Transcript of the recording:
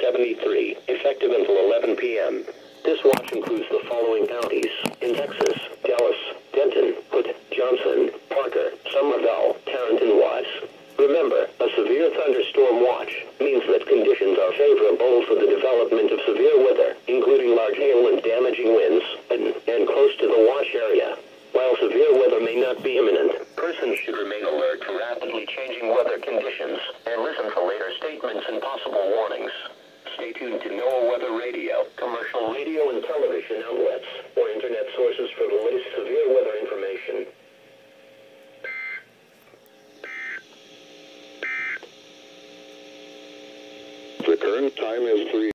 73, effective until 11 p.m. This watch includes the following counties in Texas: Dallas, Denton, Hood, Johnson, Parker, Somervell, Tarrant, and Watts. Remember, a severe thunderstorm watch means that conditions are favorable for the development of severe weather, including large hail and damaging winds, and close to the watch area. While severe weather may not be imminent, persons should remain alert to rapidly changing weather conditions and listen for later statements and possible warnings. Stay tuned to NOAA Weather Radio, commercial radio and television outlets, or internet sources for the latest severe weather information. The current time is 3.